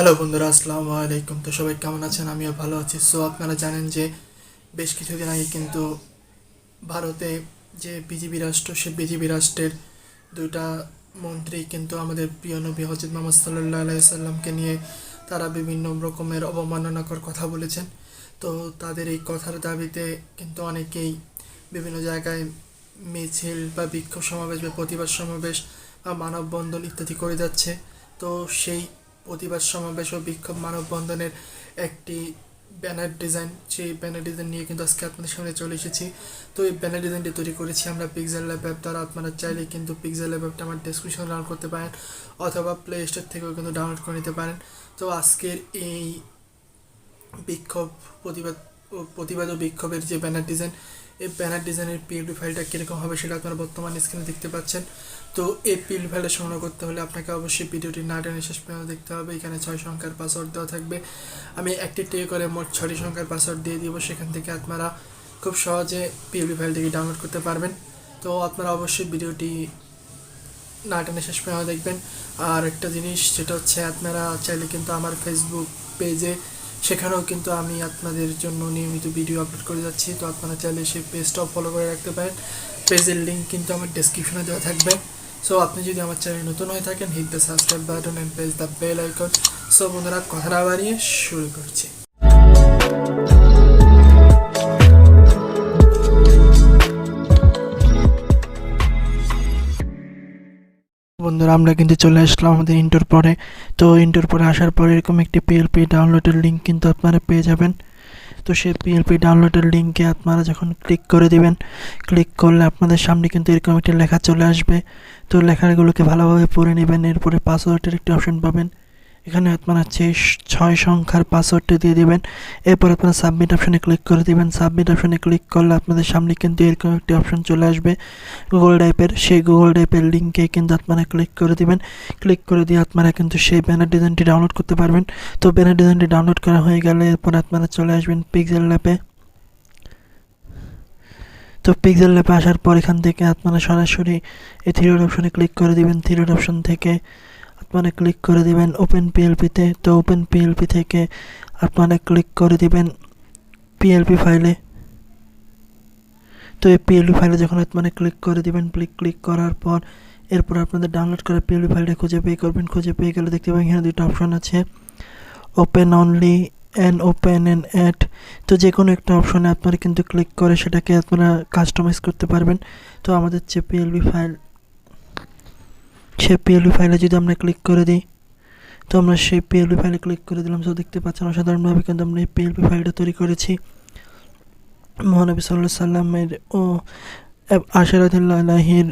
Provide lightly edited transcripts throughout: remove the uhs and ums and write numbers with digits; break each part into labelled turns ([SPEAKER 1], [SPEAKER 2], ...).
[SPEAKER 1] Hello বন্ধুরা, আসসালামু আলাইকুম। তো সবাই কেমন আছেন? আমিও ভালো আছি। সো আপনারা জানেন যে বেশ কিছুদিন আগে কিন্তু ভারতে যে বিজেপি রাষ্ট্র, সে বিজেপি রাষ্ট্রের দুইটা মন্ত্রী কিন্তু আমাদের প্রিয় নবী হযরত মুহাম্মদ সাল্লাল্লাহু আলাইহি সাল্লামকে নিয়ে তারা বিভিন্ন রকমের অবমাননাকর কথা বলেছেন। তো তাদের এই কথার দাবিতে কিন্তু অনেকেই বিভিন্ন জায়গায় মিছিল বা বিক্ষোভ সমাবেশ বা প্রতিবাদ সমাবেশ বা মানববন্ধন ইত্যাদি করে যাচ্ছে। তো সেই প্রতিবাদ সমাবেশ ও বিক্ষোভ মানববন্ধনের একটি সেই ব্যানার ডিজাইন নিয়ে কিন্তু আজকে আপনাদের সামনে চলে এসেছি। তো এই ব্যানার ডিজাইনটি তৈরি করেছি আমরা পিক্সেল ল্যাব অ্যাপ দ্বারা। আপনারা চাইলে কিন্তু পিক্সেল ল্যাব অ্যাপটা আমার ডেসক্রিপশনে ডাউনলোড করতে পারেন অথবা প্লে স্টোর থেকেও কিন্তু ডাউনলোড করে নিতে পারেন। তো আজকের এই বিক্ষোভ প্রতিবাদ ও বিক্ষোভের যে ব্যানার ডিজাইন, এই ব্যানার ডিজাইনের পিএলপি ফাইলটা কীরকম হবে সেটা আপনারা বর্তমান স্ক্রিনে দেখতে পাচ্ছেন। তো এই পিএলপি ফাইলটা সংগ্রহ করতে হলে আপনাকে অবশ্যই ভিডিওটি না টেনে শেষ পর্যন্ত দেখতে হবে। এখানে 6 সংখ্যার পাসওয়ার্ড দেওয়া থাকবে। আমি একটি করে মোট 6টি সংখ্যার পাসওয়ার্ড দিয়ে দিব। সেখান থেকে আপনারা খুব সহজে পিএলপি ফাইলটিকে ডাউনলোড করতে পারবেন। তো আপনারা অবশ্যই ভিডিওটি না টেনে শেষ পর্যন্ত দেখবেন। আর একটা জিনিস, যেটা হচ্ছে আপনারা চাইলে কিন্তু আমার ফেসবুক পেজে, সেখানেও কিন্তু আমি আপনাদের জন্য নিয়মিত ভিডিও আপলোড করে যাচ্ছি। তো আপনারা চাইলে সেই পেজটাও ফলো করে রাখতে পারেন। পেজের লিঙ্ক কিন্তু আমার ডেসক্রিপশনে দেওয়া থাকবে। সো আপনি যদি আমার চ্যানেল নতুন হয়ে থাকেন, hit the subscribe button and press the bell icon. So বন্ধুরা, কথা না বাড়িয়ে শুরু করছি। বন্ধুরা, আমরা কিন্তু চলে আসলাম আমাদের ইন্টোর পরে। তো ইন্টোর পরে আসার পরে এরকম একটি পিএলপি ডাউনলোডের লিঙ্ক কিন্তু আপনারা পেয়ে যাবেন। তো সেই পিএলপি ডাউনলোডের লিঙ্কে আপনারা যখন ক্লিক করে দিবেন, ক্লিক করলে আপনাদের সামনে কিন্তু এরকম একটি লেখা চলে আসবে। তো লেখাগুলোকে ভালোভাবে পড়ে নেবেন। এরপরে পাসওয়ার্ডের একটি অপশন পাবেন। এখানে আপনারা 6 সংখ্যার পাসওয়ার্ডটি দিয়ে দিবেন। এরপর আপনারা সাবমিট অপশনে ক্লিক করে দিবেন। সাবমিট অপশনে ক্লিক করলে আপনাদের সামনে কিন্তু এরকম একটি অপশন চলে আসবে গুগল ড্রাইভের। সেই গুগল ড্রাইভের লিঙ্কে কিন্তু আপনারা ক্লিক করে দিবেন। ক্লিক করে দিয়ে আপনারা কিন্তু সেই ব্যানার ডিজাইনটি ডাউনলোড করতে পারবেন। তো ব্যানার ডিজাইনটি ডাউনলোড করা হয়ে গেলে এরপর আপনারা চলে আসবেন পিক্সেল ল্যাবে। তো পিক্সেল ল্যাবে আসার পর এখান থেকে আপনারা সরাসরি এই থ্রি ডট অপশনে ক্লিক করে দিবেন। থ্রি ডট অপশন থেকে আপনারা ক্লিক করে দিবেন ওপেন পিএলপিতে। তো ওপেন পিএলপি থেকে আপনারা ক্লিক করে দিবেন পিএলপি ফাইলে। তো এই পিএলপি ফাইলে যখন আপনারা ক্লিক করে দিবেন, ক্লিক করার পর এরপর আপনাদের ডাউনলোড করা পিএলপি ফাইলটা খুঁজে পেয়ে করবেন। খুঁজে পেয়ে গেলে দেখতে পাবেন এখানে দুটো অপশন আছে, open only and open and add. তো যে কোনো একটা অপশনে আপনারা কিন্তু ক্লিক করে সেটাকে আপনারা কাস্টমাইজ করতে পারবেন। তো আমাদের যে পিএলপি ফাইল, সেই পিএলপি ফাইলে যদি আমরা ক্লিক করে দিই, তো আমরা সেই পিএলপি ফাইলে ক্লিক করে দিলাম। তো দেখতে পাচ্ছেন অসাধারণভাবে কিন্তু আমরা এই পিএলপি ফাইলটা তৈরি করেছি। মহানবী সাল্লাল্লাহু আলাইহি সাল্লামের ও আশরাতুল্লাহ আলাইহির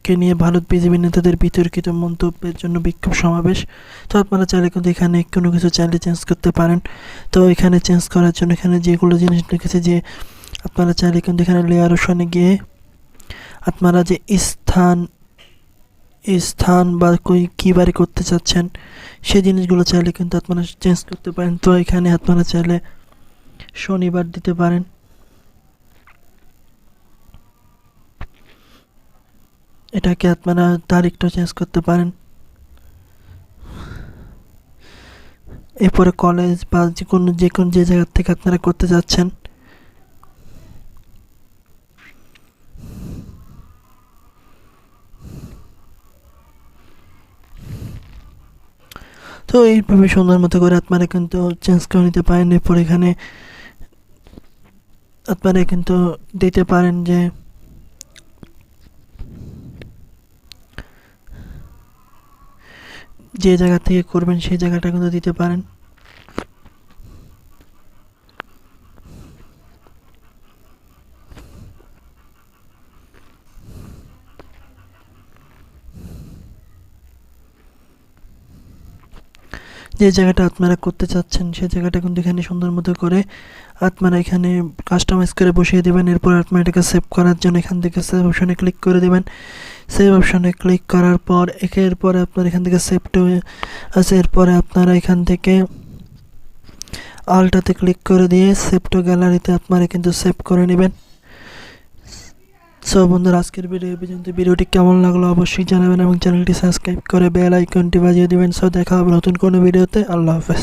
[SPEAKER 1] কে নিয়ে ভারত বিজেপি নেতাদের বিতর্কিত মন্তব্যের জন্য বিক্ষোভ সমাবেশ। তো আপনারা চাইলে কিন্তু এখানে কোনো কিছু চাইলে চেঞ্জ করতে পারেন। তো এখানে চেঞ্জ করার জন্য এখানে যেগুলো জিনিস লিখেছে, যে আপনারা চাইলে কিন্তু এখানে লেয়ার অপশনে গিয়ে আপনারা যে স্থান বা কীবারে করতে চাচ্ছেন সেই জিনিসগুলো চাইলে কিন্তু আপনারা চেঞ্জ করতে পারেন। তো এখানে আপনারা চাইলে শনিবার দিতে পারেন। এটাকে আপনারা তারিখটা চেঞ্জ করতে পারেন। এরপরে কলেজ বা যে জায়গা থেকে আপনারা করতে যাচ্ছেন, তো এইভাবে সুন্দর মতো করে আপনারা কিন্তু চেঞ্জ করে নিতে পারেন। এরপর এখানে আপনারা কিন্তু দিতে পারেন যে যে জায়গা থেকে করবেন সেই জায়গাটা কিন্তু দিতে পারেন। যে জায়গাটা আপনারা করতে চাচ্ছেন সেই জায়গাটা কিন্তু এখানে সুন্দর মতো করে আপনারা এখানে কাস্টমাইজ করে বসিয়ে দেবেন। এরপর আপনারা এটাকে সেভ করার জন্য এখান থেকে সেভ অপশনে ক্লিক করে দেবেন। সেভ অপশনে ক্লিক করার পর এরপরে আপনারা এখান থেকে সেভ টু আছে, এরপরে আপনারা এখান থেকে আলটাতে ক্লিক করে দিয়ে সেভ টু গ্যালারিতে আপনারা কিন্তু সেভ করে নেবেন।
[SPEAKER 2] সো বন্ধুরা, আজকের ভিডিও পর্যন্ত। ভিডিওটি কেমন লাগলো অবশ্যই জানাবেন এবং চ্যানেলটি সাবস্ক্রাইব করে বেল আইকনটি বাজিয়ে দিবেন। সো দেখা হবে নতুন কোনো ভিডিওতে। আল্লাহ হাফেজ।